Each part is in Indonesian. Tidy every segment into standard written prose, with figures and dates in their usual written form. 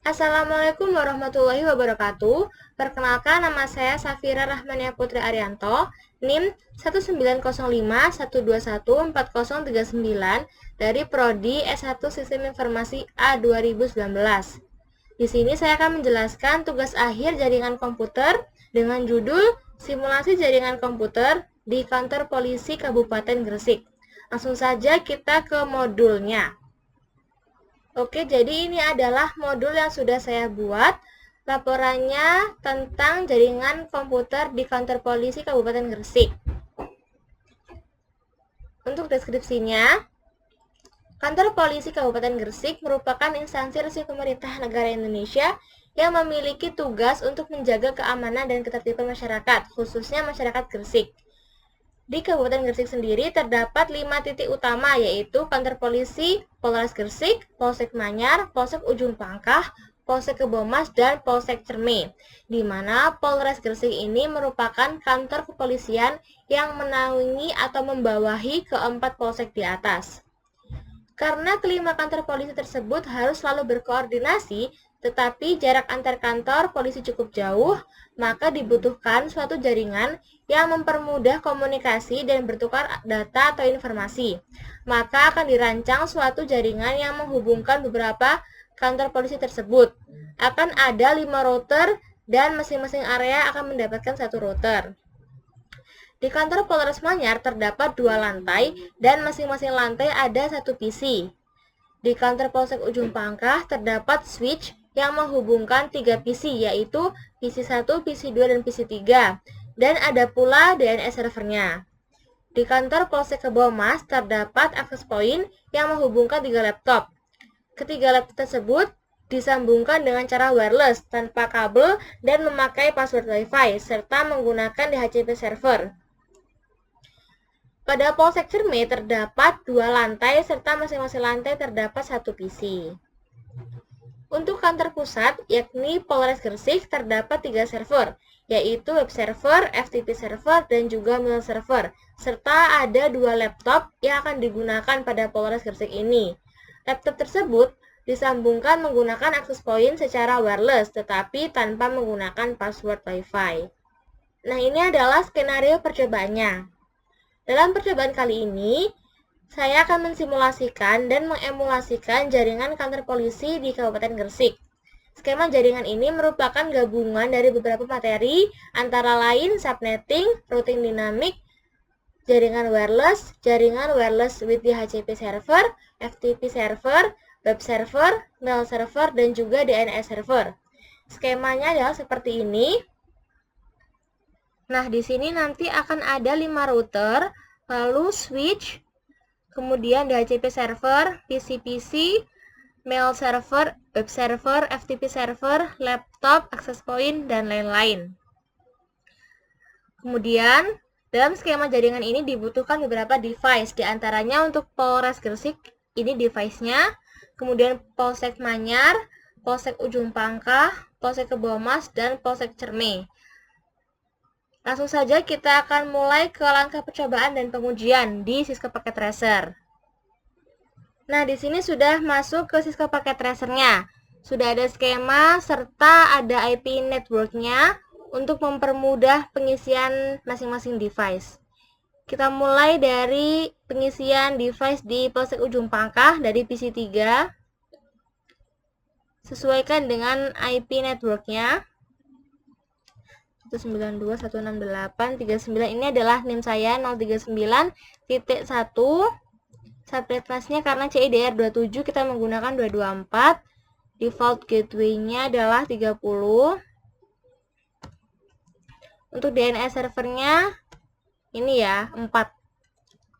Assalamualaikum warahmatullahi wabarakatuh. Perkenalkan, nama saya Safira Rahmania Putri Arianto, NIM 19051214039 dari Prodi S1 Sistem Informasi A 2019. Di sini saya akan menjelaskan tugas akhir jaringan komputer dengan judul Simulasi Jaringan Komputer di Kantor Polisi Kabupaten Gresik. Langsung saja kita ke modulnya. Oke, jadi ini adalah modul yang sudah saya buat. Laporannya tentang jaringan komputer di kantor polisi Kabupaten Gresik. Untuk deskripsinya, kantor polisi Kabupaten Gresik merupakan instansi resmi pemerintah negara Indonesia yang memiliki tugas untuk menjaga keamanan dan ketertiban masyarakat, khususnya masyarakat Gresik. Di Kabupaten Gresik sendiri terdapat 5 titik utama, yaitu kantor polisi Polres Gresik, Polsek Manyar, Polsek Ujung Pangkah, Polsek Kebomas, dan Polsek Cerme, di mana Polres Gresik ini merupakan kantor kepolisian yang menaungi atau membawahi keempat polsek di atas. Karena kelima kantor polisi tersebut harus selalu berkoordinasi, tetapi jarak antar kantor polisi cukup jauh, maka dibutuhkan suatu jaringan yang mempermudah komunikasi dan bertukar data atau informasi. Maka akan dirancang suatu jaringan yang menghubungkan beberapa kantor polisi tersebut. Akan ada 5 router dan masing-masing area akan mendapatkan satu router. Di kantor Polres Manyar terdapat 2 lantai dan masing-masing lantai ada 1 PC. Di kantor Polsek Ujung Pangkah terdapat switch yang menghubungkan 3 PC, yaitu PC1, PC2, dan PC3, dan ada pula DNS servernya. Di kantor Polsek Kebomas terdapat access point yang menghubungkan 3 laptop. Ketiga laptop tersebut disambungkan dengan cara wireless tanpa kabel dan memakai password Wi-Fi serta menggunakan DHCP server. Pada Polsek Cerme terdapat 2 lantai serta masing-masing lantai terdapat 1 PC. Untuk kantor pusat, yakni Polres Gresik, terdapat 3 server, yaitu web server, FTP server, dan juga mail server, serta ada 2 laptop yang akan digunakan pada Polres Gresik ini. Laptop tersebut disambungkan menggunakan access point secara wireless, tetapi tanpa menggunakan password Wi-Fi. Nah, ini adalah skenario percobaannya. Dalam percobaan kali ini, saya akan mensimulasikan dan mengemulasikan jaringan kantor polisi di Kabupaten Gresik. Skema jaringan ini merupakan gabungan dari beberapa materi, antara lain subnetting, routing dynamic, jaringan wireless with DHCP server, FTP server, web server, mail server, dan juga DNS server. Skemanya adalah seperti ini. Nah, di sini nanti akan ada 5 router, lalu switch, kemudian DHCP server, PC-PC, mail server, web server, FTP server, laptop, access point, dan lain-lain. Kemudian, dalam skema jaringan ini dibutuhkan beberapa device, diantaranya untuk Polres Gresik, ini device-nya, kemudian Polsek Manyar, Polsek Ujung Pangkah, Polsek Kebomas, dan Polsek Cerme. Langsung saja kita akan mulai ke langkah percobaan dan pengujian di Cisco Packet Tracer. Nah, di sini sudah masuk ke Cisco Packet Tracer-nya. Sudah ada skema serta ada IP network-nya untuk mempermudah pengisian masing-masing device. Kita mulai dari pengisian device di Polsek Ujung Pangkah dari PC3. Sesuaikan dengan IP network-nya. 192.168.39. Ini adalah NIM saya 039.1. Subnet masknya karena CIDR 27 kita menggunakan 224. Default gateway-nya adalah 30. Untuk DNS servernya ini ya, 4.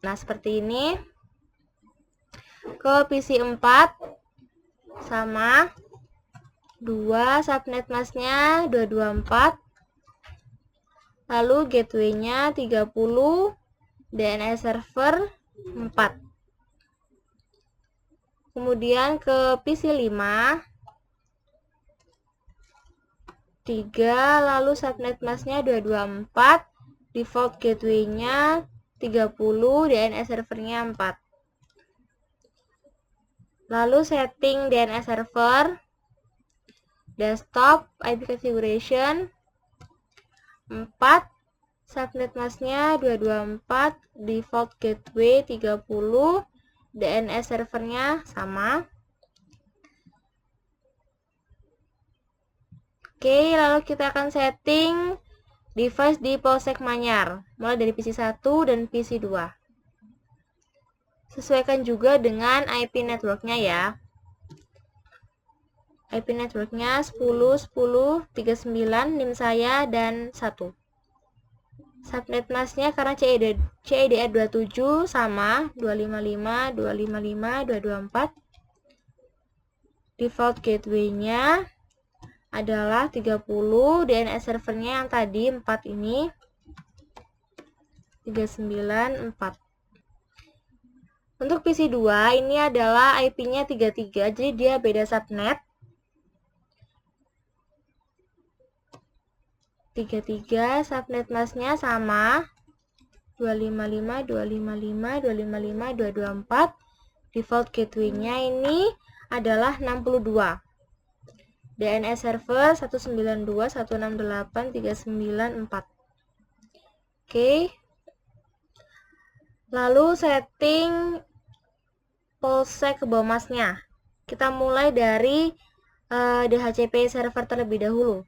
Nah, seperti ini. Ke PC 4 sama 2, subnet masknya 224. Lalu gateway-nya 30, DNS server 4. Kemudian ke PC 5, 3, lalu subnet masknya 224, default gateway-nya 30, DNS servernya 4. Lalu setting DNS server, desktop, IP configuration 4, subnet masknya 224, default gateway 30, DNS servernya sama. Oke, lalu kita akan setting device di Polsek Manyar, mulai dari PC 1 dan PC 2. Sesuaikan juga dengan IP networknya ya. IP networknya 10.10.39, NIM saya, dan 1. Subnet masknya karena CEDR 27 sama 255, 255, 224. Default gateway-nya adalah 30, DNS servernya yang tadi 4 ini 394. Untuk PC 2 ini adalah IP-nya 33, jadi dia beda subnet. 33, subnet masknya sama 255, 255, 255, 224. Default gateway-nya ini adalah 62. DNS server 192.168.394. Oke. Lalu setting Polsek Kebomasnya. Kita mulai dari DHCP server terlebih dahulu.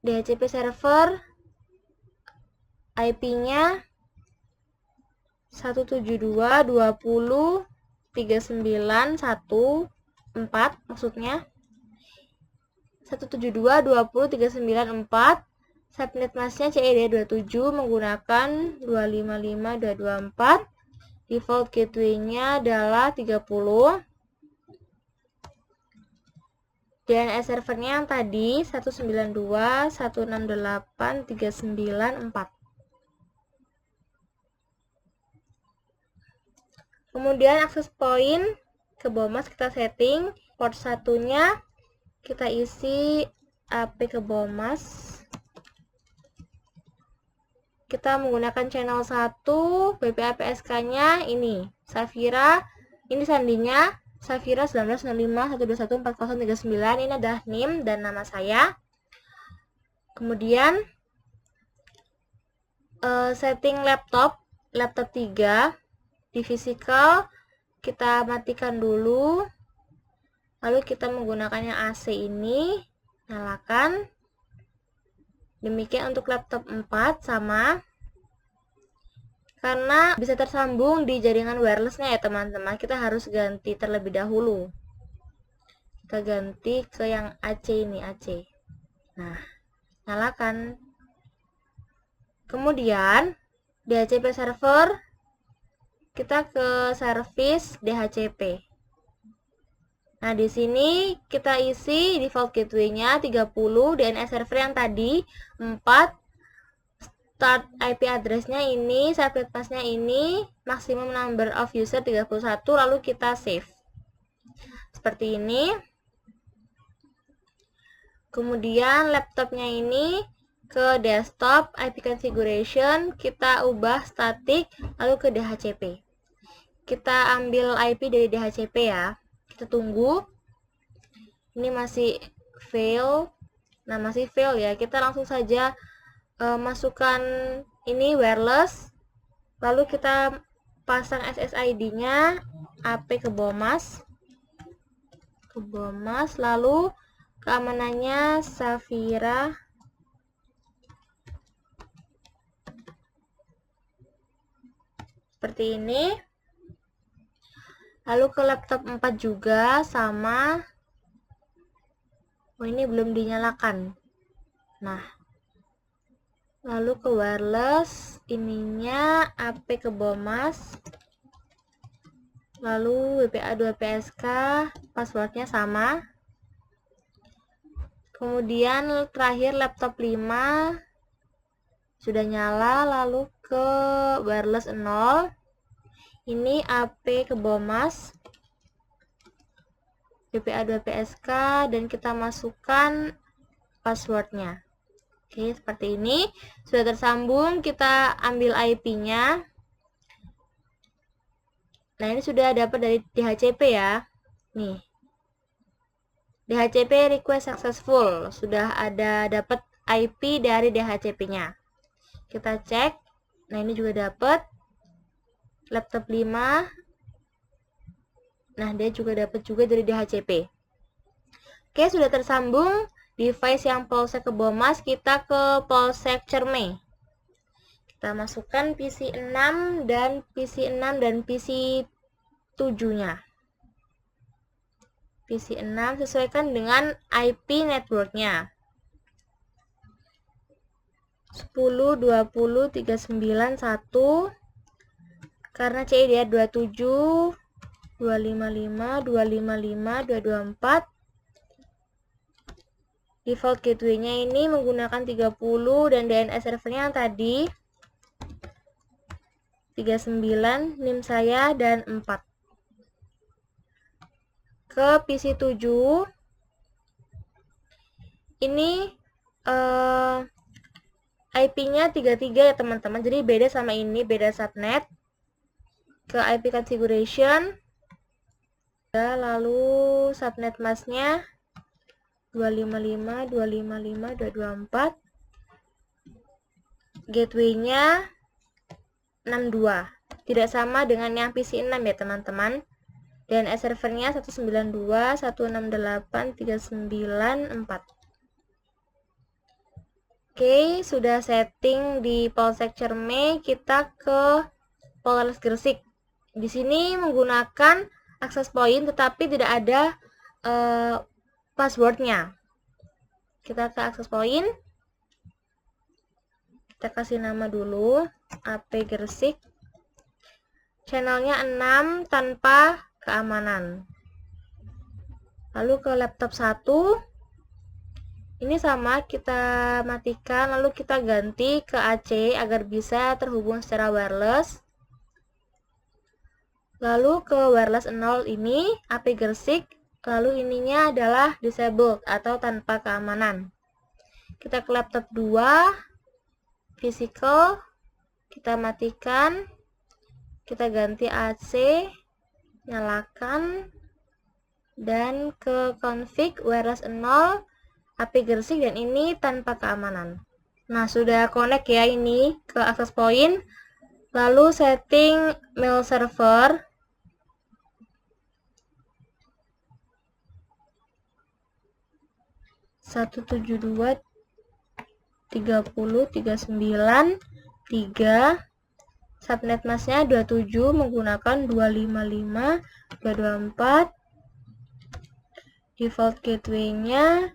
DHCP server IP-nya 172.20.39.14 maksudnya 172.20.39.14. Subnet masknya CED 27 menggunakan 255.224. Default gateway-nya adalah 30. DNS servernya yang tadi 192.168.394. Kemudian akses point Kebomas kita setting. Port satunya kita isi AP Kebomas. Kita menggunakan channel 1, BPAPSK-nya ini Safira, ini sandinya Safira 1965121439. Ini adalah NIM dan nama saya. Kemudian setting laptop 3 di physical kita matikan dulu. Lalu kita menggunakannya AC ini, nyalakan. Demikian untuk laptop 4 sama. Karena bisa tersambung di jaringan wirelessnya ya teman-teman, kita harus ganti terlebih dahulu. Kita ganti ke yang AC ini, AC. Nah, nyalakan. Kemudian DHCP server, kita ke service DHCP. Nah, di sini kita isi default gateway-nya 30, DNS server yang tadi 4, start IP address-nya ini, subnet mask-nya ini, maximum number of user 31, lalu kita save. Seperti ini. Kemudian laptopnya ini ke desktop, IP configuration, kita ubah static, lalu ke DHCP. Kita ambil IP dari DHCP ya. Kita tunggu. Ini masih fail. Nah, masih fail ya. Kita langsung saja masukkan ini wireless. Lalu kita pasang SSID-nya AP Kebomas. Lalu keamanannya Safira. Seperti ini. Lalu ke laptop 4 juga sama. Oh, ini belum dinyalakan. Nah, lalu ke wireless, ininya AP Kebomas. Lalu WPA2PSK, passwordnya sama. Kemudian terakhir laptop 5 sudah nyala, lalu ke wireless 0. Ini AP Kebomas, WPA2PSK, dan kita masukkan passwordnya. Oke, seperti ini. Sudah tersambung, kita ambil IP-nya. Nah, ini sudah dapat dari DHCP ya. Nih, DHCP request successful. Sudah ada dapat IP dari DHCP-nya. Kita cek. Nah, ini juga dapat. Laptop 5. Nah, dia juga dapat juga dari DHCP. Oke, sudah tersambung device yang polsek Kebomas. Kita ke polsek Cermai. Kita masukkan PC 6 dan PC 6 dan PC 7-nya. PC 6 sesuaikan dengan IP networknya 10.20.39.1 karena CE dia 27 255 255 224. Default gateway-nya ini menggunakan 30 dan DNS servernya yang tadi 39, NIM saya dan 4. Ke PC 7 ini IP-nya 33 ya teman-teman, jadi beda sama ini, beda subnet. Ke IP configuration, lalu subnet masknya 255 255 224, gateway-nya 62, tidak sama dengan yang PC 6 ya teman-teman. DNS servernya 192 168 394. Oke, sudah setting di polsek Cermai. Kita ke Polres Gresik. Di sini menggunakan access point tetapi tidak ada passwordnya. Kita ke access point. Kita kasih nama dulu AP Gresik. Channelnya 6 tanpa keamanan. Lalu ke laptop 1. Ini sama, kita matikan lalu kita ganti ke AC agar bisa terhubung secara wireless. Lalu ke wireless 0 ini AP Gresik, lalu ininya adalah disabled atau tanpa keamanan. Kita ke laptop 2, physical, kita matikan, kita ganti AC, nyalakan, dan ke config wireless 0 AP Gresik, dan ini tanpa keamanan. Nah, sudah connect ya ini ke access point. Lalu setting mail server. Satu 172 30 39 3. Subnet masknya 27 menggunakan 255 224. Default gateway-nya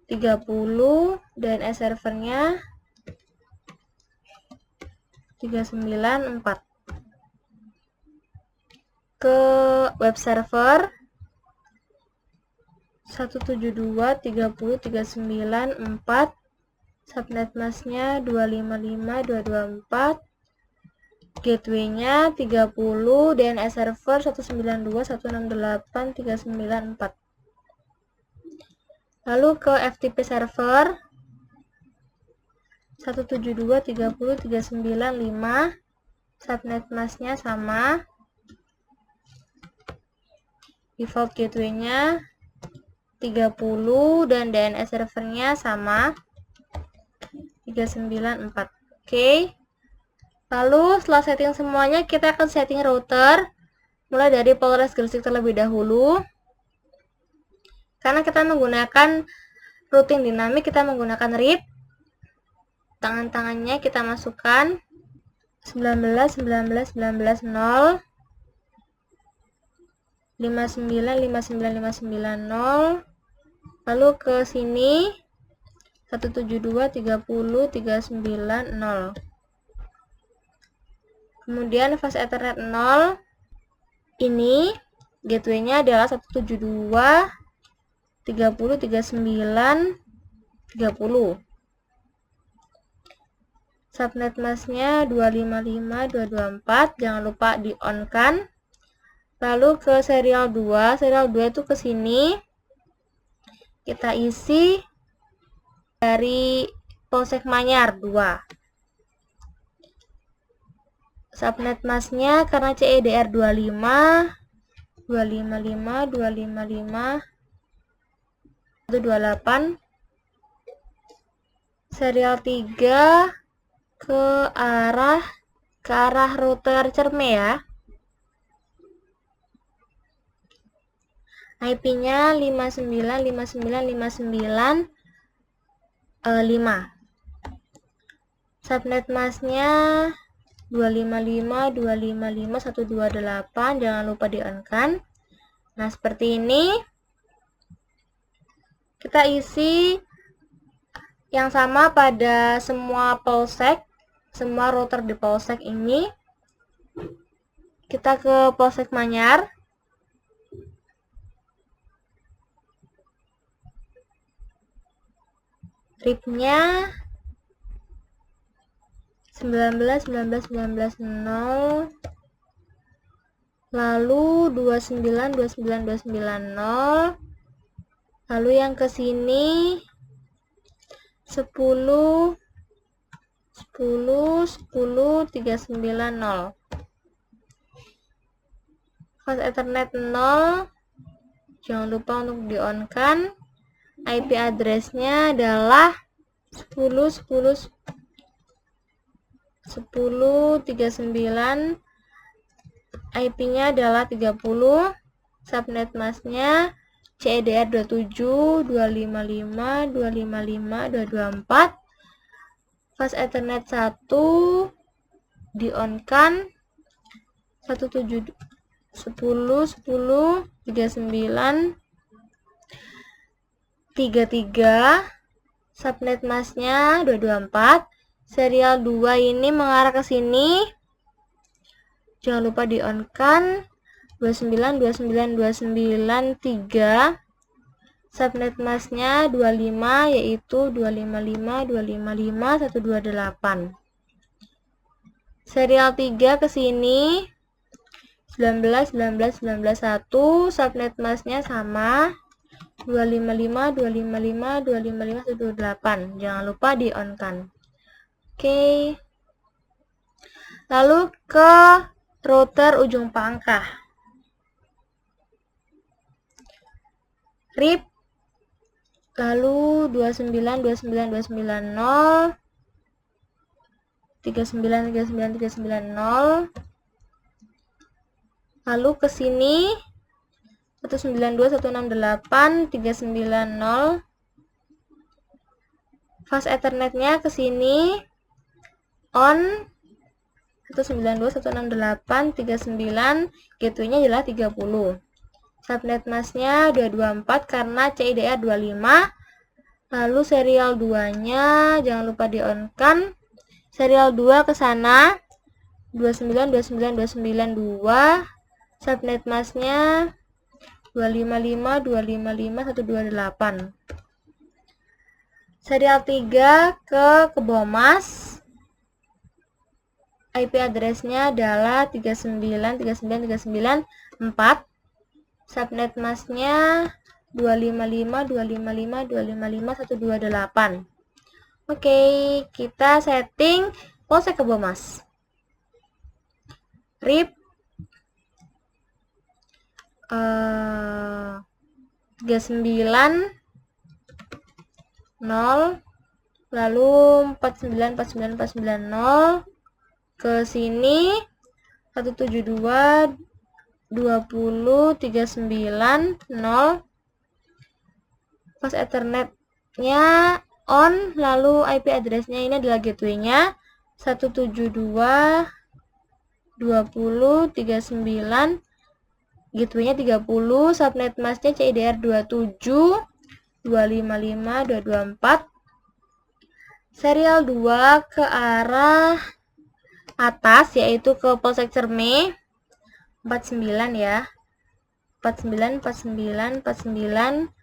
30 dan servernya 394. Ke web server 172 30 39 4. Subnet masknya 255 224. Gateway-nya 30, DNS server 192 168 394. Lalu ke FTP server 172 30 395. Subnet masknya sama. Default gateway-nya 30 dan DNS servernya sama 394. Oke. Lalu setelah setting semuanya, kita akan setting router mulai dari Polres Gresik terlebih dahulu. Karena kita menggunakan routing dinamik, kita menggunakan read. Tangan-tangannya kita masukkan 19 19 19 0 59 59 59 0. Lalu ke sini 172 30 39 0. Kemudian fast Ethernet 0. Ini gateway-nya adalah 172 30 39 30. Subnet masknya 255 224, jangan lupa di on kan. Lalu ke serial 2. Serial 2 itu ke sini. Kita isi dari Polsek Manyar 2. Subnet masknya karena CEDR 25 255 255 128. Serial 3 ke arah router Cerme ya. IP-nya 59595959 Subnet masknya 255.255.128, jangan lupa di on kan. Nah, seperti ini. Kita isi yang sama pada semua polsek, semua router di polsek ini. Kita ke Polsek Manyar. RIP-nya 19.19.19.0, lalu 29.29.290, lalu yang ke sini 10.10.10.390. Fast Ethernet 0, jangan lupa untuk di on kan. IP address-nya adalah 10.10.10.39, IP-nya adalah 30, subnet masknya CEDR 27, 255, 255, 224, fast Ethernet 1, di on kan 17 10.10.39 33, subnet masknya 224, serial 2 ini mengarah ke sini, jangan lupa di on kan 29.29.29.3, subnet masknya 25 yaitu 255.255.128, serial 3 ke sini 19.19.19.1, subnet masknya sama 255.255.255.128, jangan lupa di on kan. Oke. Lalu ke router ujung pangkah. RIP, lalu 29.29.290, 39.39.390, lalu ke sini 192.168.390, fast Ethernetnya ke sini on 192.168.39, gateway-nya adalah 30. Subnet masknya 224 karena CIDR 25. Lalu serial 2-nya jangan lupa di on kan. Serial 2 ke sana 29.29.29.2. Subnet masknya 255.255.128. Serial 3 ke Kebomas. IP address-nya adalah 39.39.39.4. Subnet masknya 255.255.255.128. Oke, kita setting Polsek Kebomas. RIP 39 0, lalu 49.49.49.0, ke sini 172 20.39.0, fast Ethernetnya on, lalu IP address-nya ini adalah gateway-nya 172 20.39, gateway-nya 30, subnet masknya CIDR 27 255.224. Serial 2 ke arah atas yaitu ke Polsek Cerme 49 ya. 49 49 49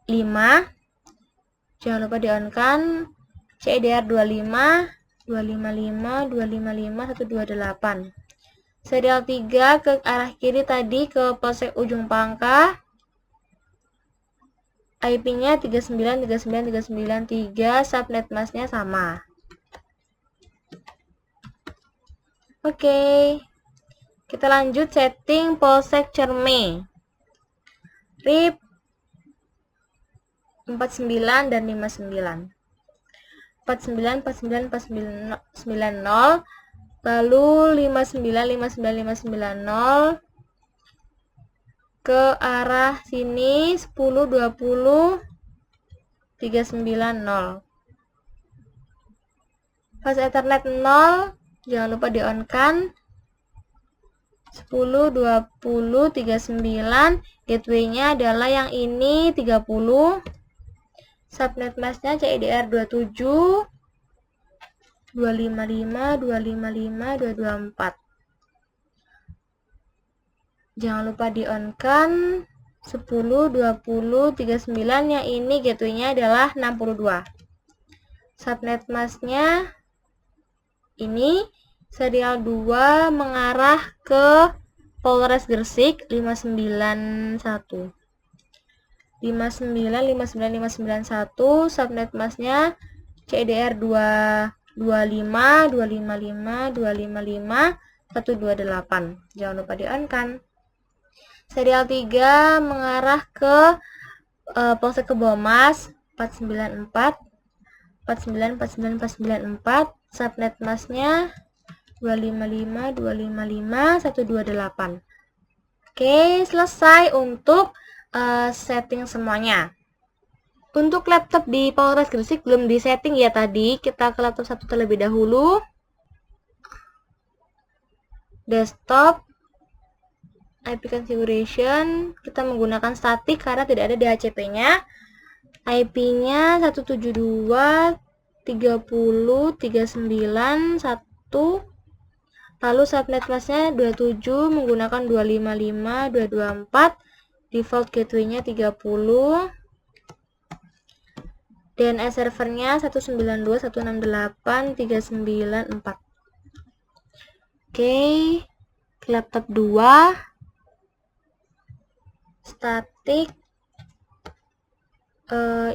5. Jangan lupa di on kan. CIDR 25 255 255 128. Serial 3 ke arah kiri tadi ke Polsek Ujung Pangkah. IP-nya 39.39.39.3, subnet masknya sama. Oke, kita lanjut setting Polsek Cerme. RIP 49 dan 59. 49, 49, 49, 90. Lalu 59, 59, 590 ke arah sini 10, 20, 390. Pas Ethernet 0, jangan lupa di on kan. 10, 20, 39. Gateway-nya adalah yang ini 30. Subnet mask-nya CIDR 27, 255, 255, 224. Jangan lupa di on kan. 10, 20, 39. Yang ini gateway-nya adalah 62. Subnet mask-nya ini serial 2 mengarah ke Polres Gresik 591. 59, 59, 591. Subnet mask-nya CIDR 225, 255, 255, 128. Jangan lupa di on kan. Serial 3 mengarah ke Polsek Kebomas 494, 49, 49, 494. Subnet mask-nya 255, 255, 128. Oke, selesai untuk setting semuanya. Untuk laptop di Polres Gresik belum disetting ya tadi. Kita ke laptop 1 terlebih dahulu. Desktop, IP configuration, kita menggunakan static karena tidak ada DHCP-nya. IP-nya 172, 30, 39, 1. Lalu subnet mask-nya 27 menggunakan 255, 224. Default gateway-nya 30. DNS servernya 192, 168, 394. Oke, laptop 2. Static.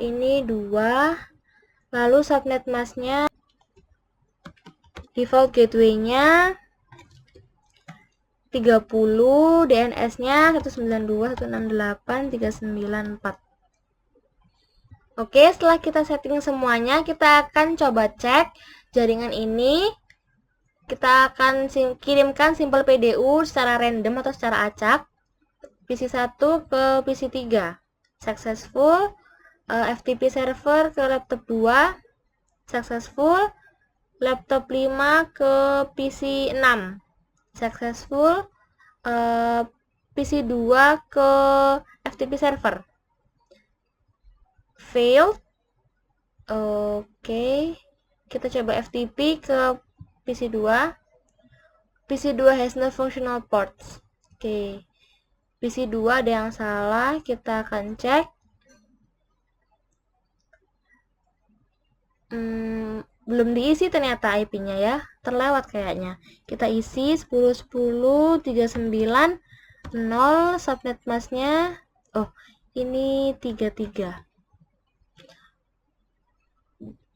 Ini 2. Lalu subnet mask-nya, default gateway-nya 30, DNS-nya 192, 168, 394. Oke, setelah kita setting semuanya, kita akan coba cek jaringan ini. Kita akan kirimkan simpel PDU secara random atau secara acak. PC 1 ke PC 3. Successful. FTP server ke laptop 2. Successful. Laptop 5 ke PC 6. Successful. PC 2 ke FTP server. Failed. Oke. Kita coba FTP ke PC 2. PC 2 has no functional ports. Oke. PC 2 ada yang salah. Kita akan cek. Belum diisi ternyata IP-nya ya, terlewat kayaknya. Kita isi 10, 10, 39, 0. Subnet mask-nya, oh ini 33.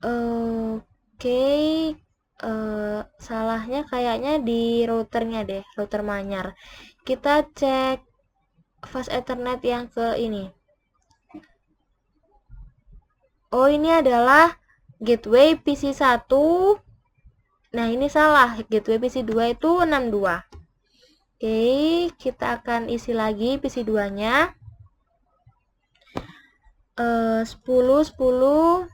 Oke, salahnya kayaknya di routernya deh, router Manyar. Kita cek fast Ethernet yang ke ini. Oh, ini adalah gateway PC 1. Nah, ini salah. Gateway PC 2 itu 62. Oke, kita akan isi lagi PC 2-nya. 10, 10,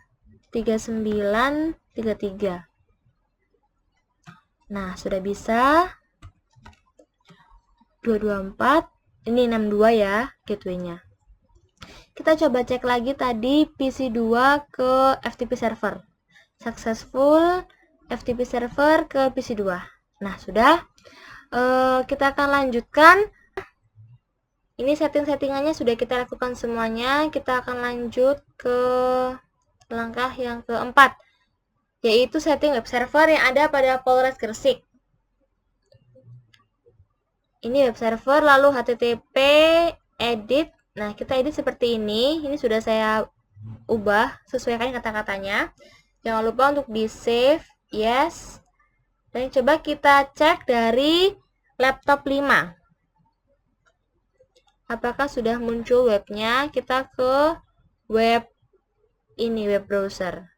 39, 33. Nah, sudah bisa. 224. Ini 62 ya gateway-nya. Kita coba cek lagi tadi PC 2 ke FTP server. Successful. FTP server ke PC 2. Nah, sudah. Kita akan lanjutkan. Ini setting-settingannya sudah kita lakukan semuanya. Kita akan lanjut ke langkah yang keempat, yaitu setting web server yang ada pada Polres Gresik. Ini web server, lalu HTTP, edit. Nah, kita edit seperti ini. Ini sudah saya ubah, sesuaikan kata-katanya. Jangan lupa untuk di save, yes. Dan coba kita cek dari laptop 5. Apakah sudah muncul webnya? Kita ke web ini web browser.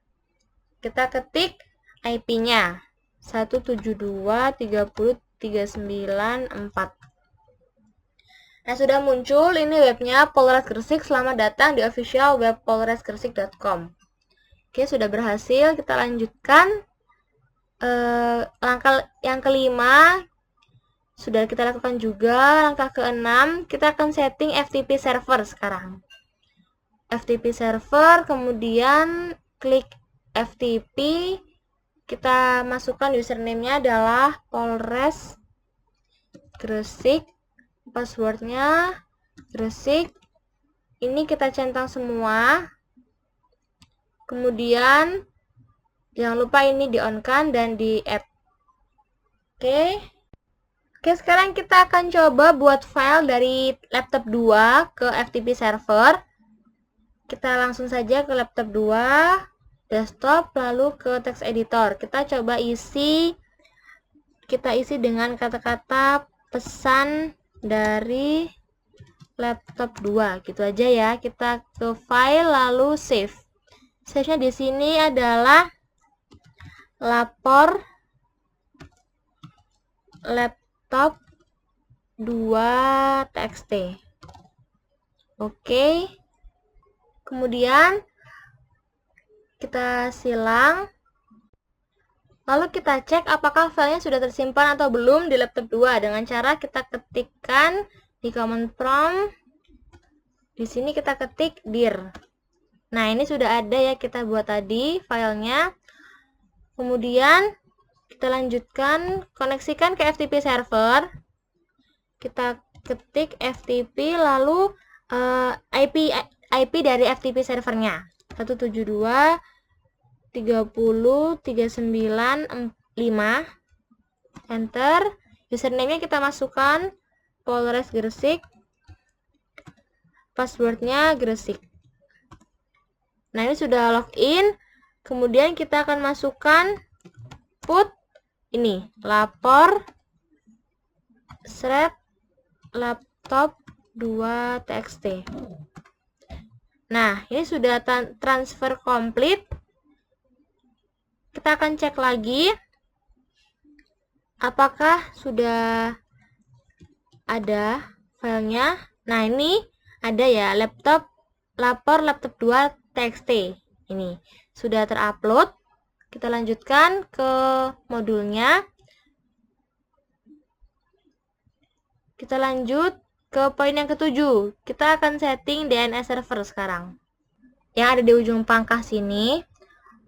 Kita ketik IP-nya 172.30.394. Nah, sudah muncul ini webnya Polres Gresik. Selamat datang di official web polresgresik.com. Oke, sudah berhasil. Kita lanjutkan. Langkah yang kelima sudah kita lakukan juga. Langkah keenam, kita akan setting FTP server sekarang. FTP server, kemudian klik FTP. Kita masukkan username-nya adalah Polres Gresik. Passwordnya Gresik. Ini kita centang semua. Kemudian jangan lupa ini di on-kan dan di add. Oke, sekarang kita akan coba buat file dari laptop 2 ke FTP server. Kita langsung saja ke laptop 2, desktop, lalu ke text editor. Kita coba isi dengan kata-kata pesan dari laptop 2, gitu aja ya. Kita ke file lalu save. Save-nya di sini adalah lapor laptop 2.txt. Oke. Kemudian kita silang. Lalu kita cek apakah filenya sudah tersimpan atau belum di laptop 2 dengan cara kita ketikkan di command prompt. Di sini kita ketik dir. Nah, ini sudah ada ya, kita buat tadi filenya. Kemudian kita lanjutkan, koneksikan ke FTP server. Kita ketik FTP lalu IP dari FTP servernya 172.30.395. Enter. Username-nya kita masukkan Polres Gresik. Passwordnya Gresik. Nah, ini sudah login. Kemudian kita akan masukkan put ini lapor laptop 2.txt. Nah, ini sudah transfer komplit. Kita akan cek lagi apakah sudah ada filenya. Nah, ini ada ya, lapor laptop 2.txt. Ini sudah terupload. Kita lanjutkan ke modulnya. Kita lanjut ke poin yang ketujuh. Kita akan setting DNS server sekarang, yang ada di ujung pangkah sini.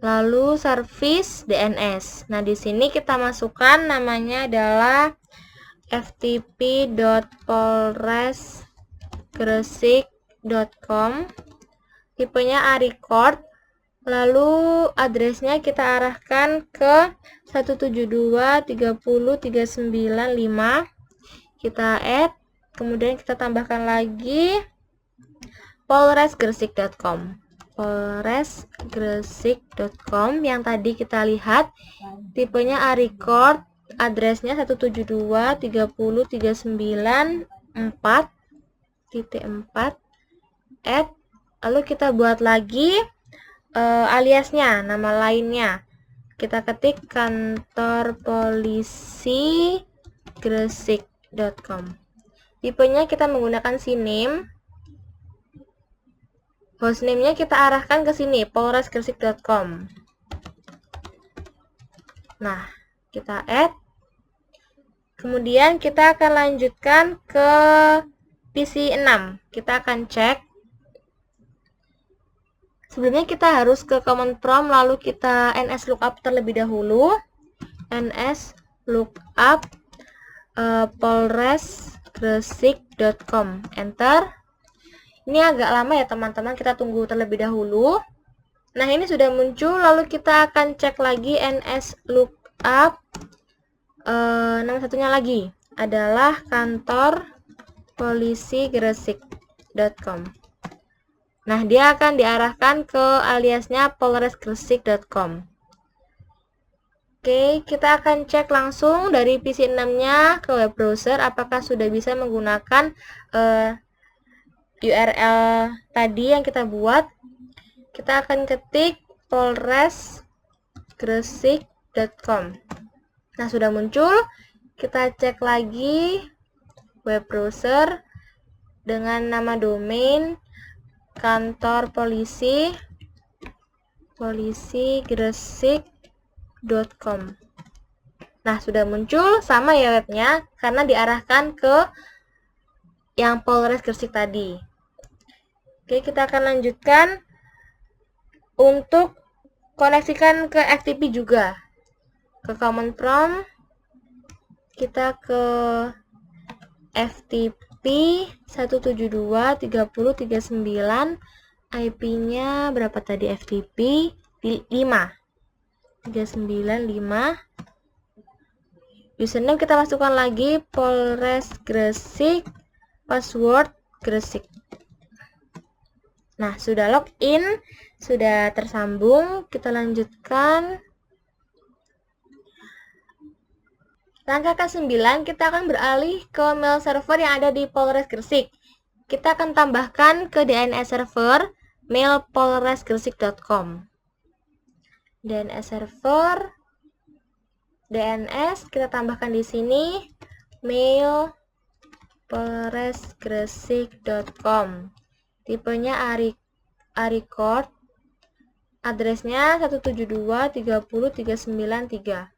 Lalu service DNS. Nah, di sini kita masukkan namanya adalah ftp.polresgresik.com. Tipenya A-record. Lalu addressnya kita arahkan ke 172.30.395. Kita add. Kemudian kita tambahkan lagi polresgresik.com. polresgresik.com yang tadi kita lihat tipenya A-record, addressnya 172.30.394.4. add. Lalu kita buat lagi aliasnya, nama lainnya. Kita ketik kantor polisi gresik.com. Tipenya kita menggunakan CNAME. Hostname-nya kita arahkan ke sini, polresgresik.com. Nah, kita add. Kemudian kita akan lanjutkan ke PC 6. Kita akan cek. Sebelumnya kita harus ke command prompt, lalu kita ns lookup terlebih dahulu. Ns lookup polresgresik.com. Enter. Ini agak lama ya teman-teman, kita tunggu terlebih dahulu. Nah, ini sudah muncul, lalu kita akan cek lagi ns lookup. Nama satunya lagi adalah kantor polisi gresik.com. Nah, dia akan diarahkan ke aliasnya polresgresik.com. Oke, kita akan cek langsung dari PC 6-nya ke web browser apakah sudah bisa menggunakan URL tadi yang kita buat. kita akan ketik polresgresik.com. Nah, sudah muncul. Kita cek lagi web browser dengan nama domain kantor polisi gresik.com. Nah, sudah muncul, sama ya webnya karena diarahkan ke yang Polres Gresik tadi. Oke, kita akan lanjutkan untuk koneksikan ke FTP juga. Ke command prompt, kita ke FTP 172.30.39, IP-nya berapa tadi FTP? 395. Username kita masukkan lagi Polres Gresik, password Gresik. Nah, sudah login, sudah tersambung. Kita lanjutkan. Langkah ke-9, kita akan beralih ke mail server yang ada di Polres Gresik. Kita akan tambahkan ke DNS server mail polresgresik.com. DNS server, DNS kita tambahkan di sini mail polresgresik.com. Tipenya ARICORD. Adresnya 172.30.393.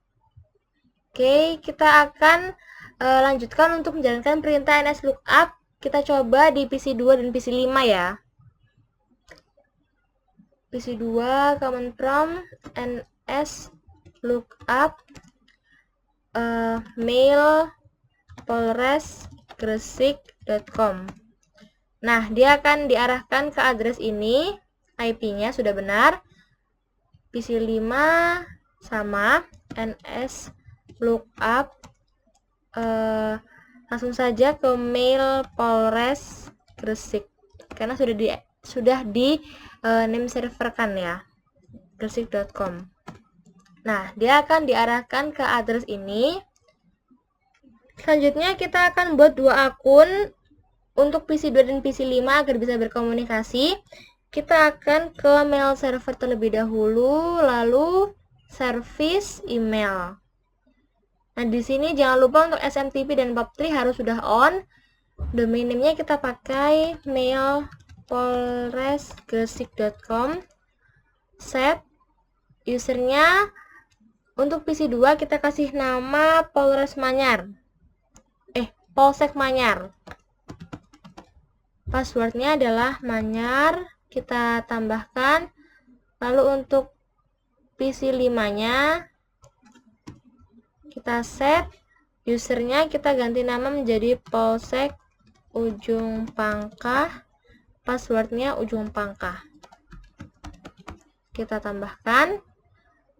Oke, kita akan lanjutkan untuk menjalankan perintah nslookup. Kita coba di PC 2 dan PC 5 ya. PC 2, command prompt nslookup mail polresgresik.com. Nah, dia akan diarahkan ke address ini. IP-nya sudah benar. PC 5 sama nslookup langsung saja ke mail Polres Gresik karena sudah di name server kan ya, gresik.com. Nah, dia akan diarahkan ke address ini. Selanjutnya kita akan buat 2 akun untuk PC 2 dan PC 5 agar bisa berkomunikasi. Kita akan ke mail server terlebih dahulu, lalu service email. Nah, di sini jangan lupa untuk SMTP dan POP3 harus sudah on. Domain name-nya kita pakai mail polresgresik.com. Set usernya untuk PC 2 kita kasih nama Polsek Manyar. Passwordnya adalah Manyar, kita tambahkan. Lalu untuk PC 5-nya kita set, usernya kita ganti nama menjadi Polsek Ujung Pangkah, passwordnya Ujung Pangkah. Kita tambahkan.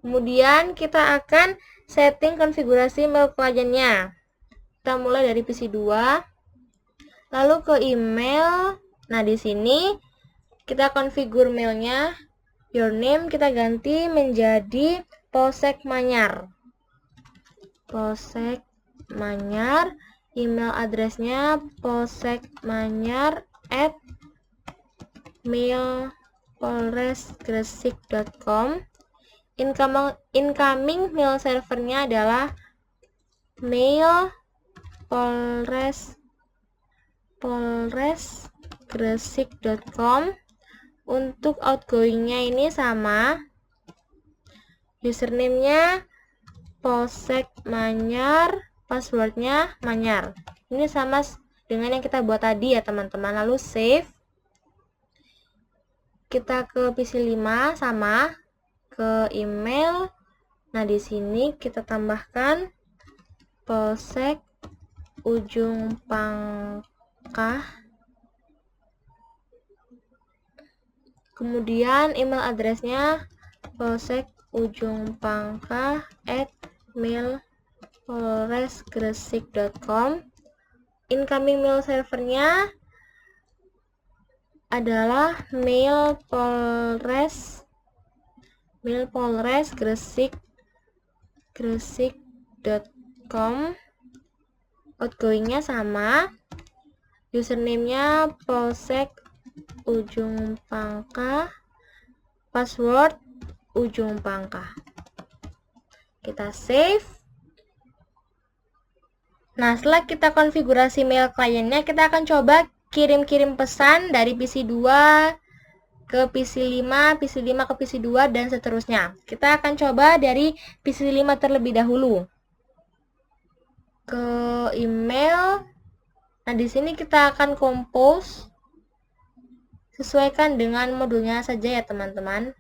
Kemudian kita akan setting konfigurasi mail kliennya. Kita mulai dari PC 2, lalu ke email. Nah, di sini kita konfigur mailnya. Your name kita ganti menjadi Polsek Manyar. Polsek Manyar. Email addressnya polsekmanyar@mailpolresgresik.com. Incoming mail servernya adalah mail polresgresik.com. Untuk outgoingnya ini sama, username-nya Polsek Manyar, passwordnya Manyar. Ini sama dengan yang kita buat tadi ya teman-teman. Lalu save. Kita ke PC 5 sama, ke email. Nah, di sini kita tambahkan Polsek Ujung Pangkah. Kemudian email addressnya Polsek Ujung Pangkah @mailpolresgresik.com. Incoming mail servernya adalah mail polresgresik.com. Outgoingnya sama, username-nya Polsek Ujung Pangkah, password ujung pangkah. Kita save. Nah, setelah kita konfigurasi mail kliennya, kita akan coba kirim-kirim pesan dari PC 2 ke PC 5, PC 5 ke PC 2, dan seterusnya. Kita akan coba dari PC 5 terlebih dahulu. Ke email. Nah, di sini kita akan compose. Sesuaikan dengan modulnya saja ya, teman-teman.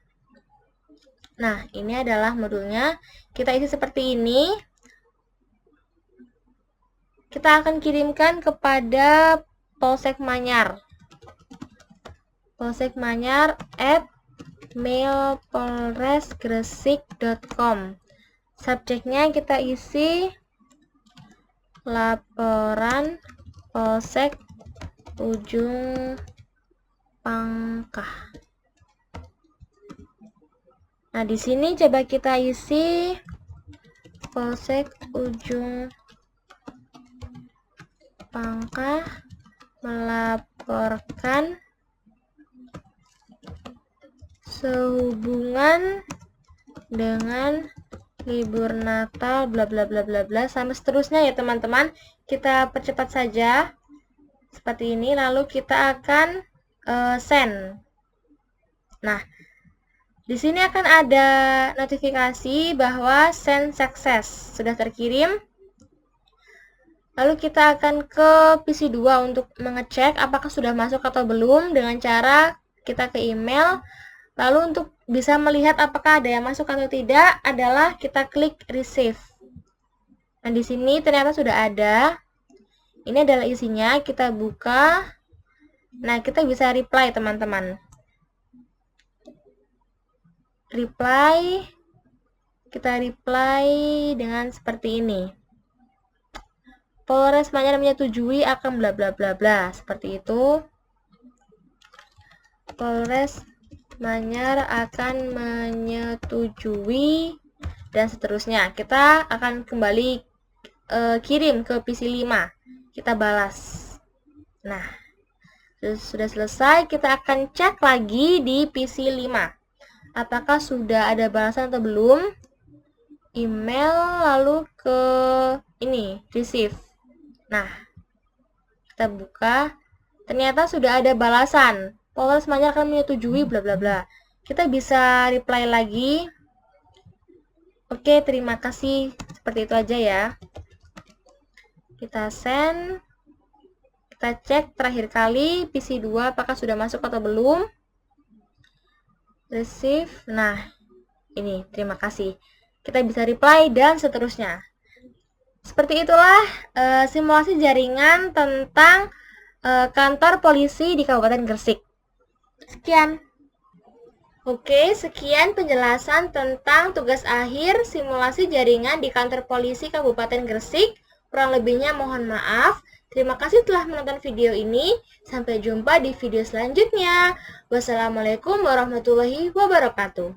Nah, ini adalah modulnya. Kita isi seperti ini. Kita akan kirimkan kepada Polsek Manyar. Polsek Manyar @mailpolresgresik.com. Subjeknya kita isi laporan Polsek ujung pangkah. Nah, di sini coba kita isi Polsek ujung pangkah melaporkan sehubungan dengan libur Natal bla bla bla bla bla sampai seterusnya ya, teman-teman. Kita percepat saja seperti ini, lalu kita akan send. Nah, di sini akan ada notifikasi bahwa send success, sudah terkirim. Lalu kita akan ke PC 2 untuk mengecek apakah sudah masuk atau belum dengan cara kita ke email. Lalu untuk bisa melihat apakah ada yang masuk atau tidak adalah kita klik receive. Nah, di sini ternyata sudah ada. Ini adalah isinya, kita buka. Nah, kita bisa reply, teman-teman. Reply, kita reply dengan seperti ini. Polres Manyar menyetujui akan bla bla bla bla, seperti itu. Polres Manyar akan menyetujui dan seterusnya. Kita akan kembali kirim ke PC 5. Kita balas. Nah, sudah selesai. Kita akan cek lagi di PC 5. Apakah sudah ada balasan atau belum? Email, lalu ke ini, receive. Nah, kita buka. Ternyata sudah ada balasan. Polres Manyar akan menyetujui bla bla bla. Kita bisa reply lagi. Oke, terima kasih. Seperti itu aja ya. Kita send. Kita cek terakhir kali PC 2 apakah sudah masuk atau belum. Receive. Nah, ini terima kasih. Kita bisa reply dan seterusnya. Seperti itulah simulasi jaringan tentang kantor polisi di Kabupaten Gresik. Sekian. Oke, sekian penjelasan tentang tugas akhir simulasi jaringan di kantor polisi Kabupaten Gresik. Kurang lebihnya mohon maaf. Terima kasih telah menonton video ini. Sampai jumpa di video selanjutnya. Wassalamualaikum warahmatullahi wabarakatuh.